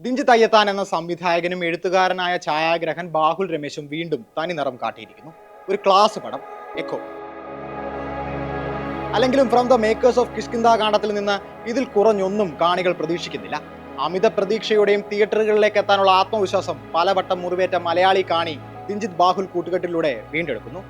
ദിഞ്ചിത് അയ്യത്താൻ എന്ന സംവിധായകനും എഴുത്തുകാരനായ ഛായാഗ്രഹൻ ബാഹുൽ രമേശും വീണ്ടും തനി നിറം കാട്ടിയിരിക്കുന്നു. ഒരു ക്ലാസ് പടം എക്കോ. അല്ലെങ്കിലും from the makers of Kishkindha കാണ്ഡത്തിൽ നിന്ന് ഇതിൽ കുറഞ്ഞൊന്നും കാണികൾ പ്രതീക്ഷിക്കുന്നില്ല. അമിത പ്രതീക്ഷയുടെയും തിയേറ്ററുകളിലേക്ക് എത്താനുള്ള ആത്മവിശ്വാസം പലവട്ടം മുറിവേറ്റ മലയാളി കാണി ദിഞ്ചിത് ബാഹുൽ കൂട്ടുകെട്ടിലൂടെ വീണ്ടെടുക്കുന്നു.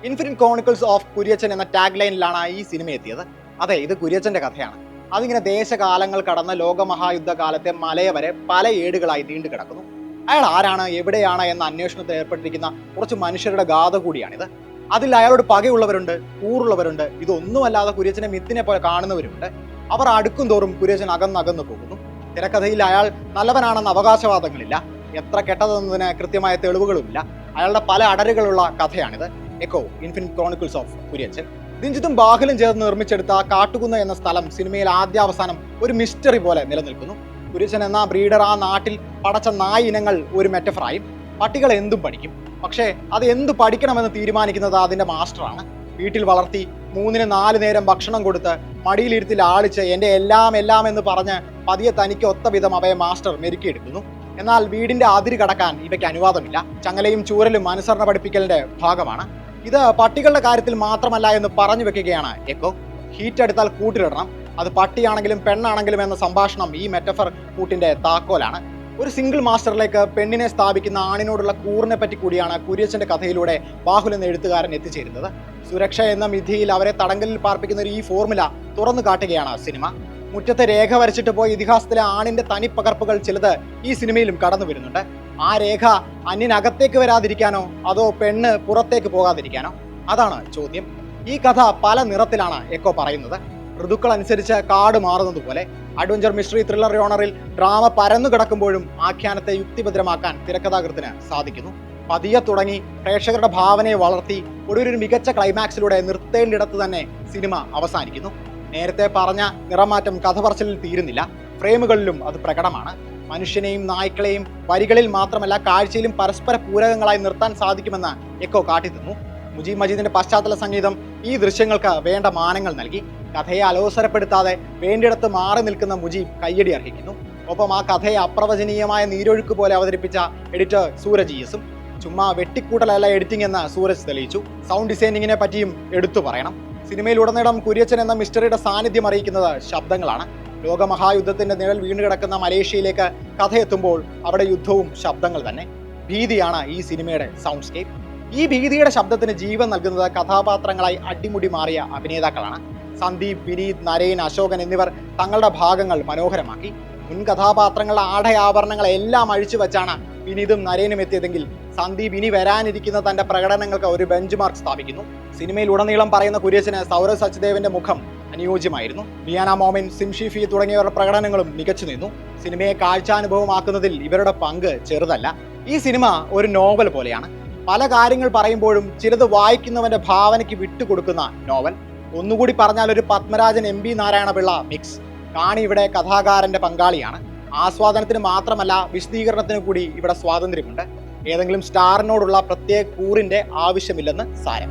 ഇൻഫിനിറ്റ് ക്രോണിക്കിൾസ് ഓഫ് കുര്യച്ചൻ എന്ന ടാഗ് ലൈനിലാണ് ഈ സിനിമ എത്തിയത്. അതെ, ഇത് കുര്യച്ചന്റെ കഥയാണ്. അതിങ്ങനെ ദേശകാലങ്ങൾ കടന്ന് ലോകമഹായുദ്ധകാലത്തെ മലയെ വരെ പല ഏടുകളായി നീണ്ടു കിടക്കുന്നു. അയാൾ ആരാണ്, എവിടെയാണ് എന്ന അന്വേഷണത്തിൽ ഏർപ്പെട്ടിരിക്കുന്ന കുറച്ച് മനുഷ്യരുടെ ഗാഥ കൂടിയാണിത്. അതിൽ അയാളോട് പകയുള്ളവരുണ്ട്, കൂറുള്ളവരുണ്ട്, ഇതൊന്നുമല്ലാതെ കുര്യച്ചനെ മിത്തിനെ പോലെ കാണുന്നവരുണ്ട്. അവർ അടുക്കും തോറും കുര്യച്ചൻ അകന്നകന്നു പോകുന്നു. തിരക്കഥയിൽ അയാൾ നല്ലവനാണെന്ന അവകാശവാദങ്ങളില്ല, എത്ര കെട്ടതെന്നതിന് കൃത്യമായ തെളിവുകളുമില്ല. അയാളുടെ പല അടരുകളുള്ള കഥയാണിത് Echo, infinite chronicles of Kuriachan. ദിഞ്ചിതും ബാഹുലും ചേർന്ന് നിർമ്മിച്ചെടുത്ത കാട്ടുകുന്ന് എന്ന സ്ഥലം സിനിമയിൽ ആദ്യാവസാനം ഒരു മിസ്റ്ററി പോലെ നിലനിൽക്കുന്നു. കുര്യച്ചൻ എന്ന ബ്രീഡർ ആ നാട്ടിൽ പടച്ച നായ ഇനങ്ങൾ ഒരു മെറ്റഫറായും. പട്ടികൾ എന്തും പഠിക്കും, പക്ഷേ അത് എന്തു പഠിക്കണമെന്ന് തീരുമാനിക്കുന്നത് അതിന്റെ മാസ്റ്ററാണ്. വീട്ടിൽ വളർത്തി 3-4 നേരം ഭക്ഷണം കൊടുത്ത് മടിയിലിരുത്തി ലാളിച്ച് എൻ്റെ എല്ലാം എല്ലാം എന്ന് പറഞ്ഞ് പതിയെ തനിക്ക് ഒത്ത വിധം അവയെ മാസ്റ്റർ മെരുക്കിയെടുക്കുന്നു. എന്നാൽ വീടിന്റെ അതിര് കടക്കാൻ ഇവയ്ക്ക് അനുവാദമില്ല. ചങ്ങലയും ചൂരലും അനുസരണ പഠിപ്പിക്കലിന്റെ ഭാഗമാണ്. ഇത് പട്ടികളുടെ കാര്യത്തിൽ മാത്രമല്ല എന്ന് പറഞ്ഞു വെക്കുകയാണ് എക്കോ. ഹീറ്റ് എടുത്താൽ കൂട്ടിലിടണം, അത് പട്ടിയാണെങ്കിലും പെണ്ണാണെങ്കിലും എന്ന സംഭാഷണം ഈ മെറ്റഫർ കൂട്ടിന്റെ താക്കോലാണ്. ഒരു സിംഗിൾ മാസ്റ്ററിലേക്ക് പെണ്ണിനെ സ്ഥാപിക്കുന്ന ആണിനോടുള്ള കൂറിനെ പറ്റി കൂടിയാണ് കുര്യച്ചന്റെ കഥയിലൂടെ ബാഹുൽ എന്ന എഴുത്തുകാരൻ എത്തിച്ചേരുന്നത്. സുരക്ഷ എന്ന വിധിയിൽ അവരെ തടങ്കലിൽ പാർപ്പിക്കുന്ന ഈ ഫോർമുല തുറന്നു കാട്ടുകയാണ് സിനിമ. മുറ്റത്തെ രേഖ വരച്ചിട്ട് പോയ ഇതിഹാസത്തിലെ ആണിന്റെ തനിപ്പകർപ്പുകൾ ചിലത് ഈ സിനിമയിലും കടന്നു വരുന്നുണ്ട്. ആ രേഖ അന്യനകത്തേക്ക് വരാതിരിക്കാനോ അതോ പെണ്ണ് പുറത്തേക്ക് പോകാതിരിക്കാനോ? അതാണ് ചോദ്യം. ഈ കഥ പല നിറത്തിലാണ് എക്കോ പറയുന്നത്. ഋതുക്കൾ അനുസരിച്ച് കാട് മാറുന്നത് പോലെ. അഡ്വഞ്ചർ മിസ്റ്ററി ത്രില്ലർ ജോണറിൽ ഡ്രാമ പരന്നു കിടക്കുമ്പോഴും ആഖ്യാനത്തെ യുക്തിഭദ്രമാക്കാൻ തിരക്കഥാകൃത്തിന് സാധിക്കുന്നു. പതിയെ തുടങ്ങി പ്രേക്ഷകരുടെ ഭാവനയെ വളർത്തി ഒടുവിലൊരു മികച്ച ക്ലൈമാക്സിലൂടെ നിർത്തേണ്ടിടത്ത് തന്നെ സിനിമ അവസാനിക്കുന്നു. നേരത്തെ പറഞ്ഞ നിറമാറ്റം കഥ പറച്ചിലിൽ തീരുന്നില്ല, ഫ്രെയിമുകളിലും അത് പ്രകടമാണ്. മനുഷ്യനെയും നായ്ക്കളെയും വരികളിൽ മാത്രമല്ല കാഴ്ചയിലും പരസ്പര പൂരകങ്ങളായി നിർത്താൻ സാധിക്കുമെന്ന് എക്കോ കാട്ടിത്തന്നു. മുജീബ് മജീദിന്റെ പശ്ചാത്തല സംഗീതം ഈ ദൃശ്യങ്ങൾക്ക് വേണ്ട മാനങ്ങൾ നൽകി. കഥയെ അലോസരപ്പെടുത്താതെ വേണ്ടിയിടത്ത് മാറി നിൽക്കുന്ന മുജീബ് കയ്യടി അർഹിക്കുന്നു. ഒപ്പം ആ കഥയെ അപ്രവചനീയമായ നീരൊഴുക്ക് പോലെ അവതരിപ്പിച്ച എഡിറ്റർ സൂരജ് ES-ഉം. ചുമ്മാ വെട്ടിക്കൂട്ടലല്ല എഡിറ്റിംഗ് എന്ന് സൂരജ് തെളിയിച്ചു. സൗണ്ട് ഡിസൈനിങ്ങിനെ പറ്റിയും എടുത്തു പറയണം. സിനിമയിലുടനീളം കുര്യച്ചൻ എന്ന മിസ്റ്ററിയുടെ സാന്നിധ്യം അറിയിക്കുന്നത് ശബ്ദങ്ങളാണ്. ലോകമഹായുദ്ധത്തിന്റെ നിഴൽ വീണുകിടക്കുന്ന മലേഷ്യയിലേക്ക് കഥയെത്തുമ്പോൾ അവിടെ യുദ്ധവും ശബ്ദങ്ങൾ തന്നെ. ഭീതിയാണ് ഈ സിനിമയുടെ സൗണ്ട്സ്കേപ്പ്. ഈ ഭീതിയുടെ ശബ്ദത്തിന് ജീവൻ നൽകുന്നത് കഥാപാത്രങ്ങളായി അടിമുടി മാറിയ അഭിനേതാക്കളാണ്. സന്ദീപ്, വിനീത്, നരേൻ, അശോകൻ എന്നിവർ തങ്ങളുടെ ഭാഗങ്ങൾ മനോഹരമാക്കി. മുൻ കഥാപാത്രങ്ങളുടെ ആടയാഭരണങ്ങളെല്ലാം അഴിച്ചു വെച്ചാണ് വിനീതും നരേനും എത്തിയതെങ്കിൽ സന്ദീപ് ഇനി വരാനിരിക്കുന്ന തന്റെ പ്രകടനങ്ങൾക്ക് ഒരു ബെഞ്ച് മാർക്ക് സ്ഥാപിക്കുന്നു. സിനിമയിൽ ഉടനീളം പറയുന്ന കുര്യച്ചന് സൗരവ് സച്ദേവിന്റെ മുഖം അനുയോജ്യമായിരുന്നു. മിയാന മോമിൻ, സിംഷിഫി തുടങ്ങിയവരുടെ പ്രകടനങ്ങളും മികച്ചു നിന്നു. സിനിമയെ കാഴ്ചാനുഭവമാക്കുന്നതിൽ ഇവരുടെ പങ്ക് ചെറുതല്ല. ഈ സിനിമ ഒരു നോവൽ പോലെയാണ്. പല കാര്യങ്ങൾ പറയുമ്പോഴും ചിലത് വായിക്കുന്നവന്റെ ഭാവനയ്ക്ക് വിട്ടുകൊടുക്കുന്ന നോവൽ. ഒന്നുകൂടി പറഞ്ഞാൽ ഒരു പത്മരാജൻ MP നാരായണപിള്ള മിക്സ്. കാണി ഇവിടെ കഥാകാരന്റെ പങ്കാളിയാണ്. ആസ്വാദനത്തിന് മാത്രമല്ല വിശദീകരണത്തിന് കൂടി ഇവിടെ സ്വാതന്ത്ര്യമുണ്ട്. ഏതെങ്കിലും സ്റ്റാറിനോടുള്ള പ്രത്യേക കൂറിന്റെ ആവശ്യമില്ലെന്ന് സാരം.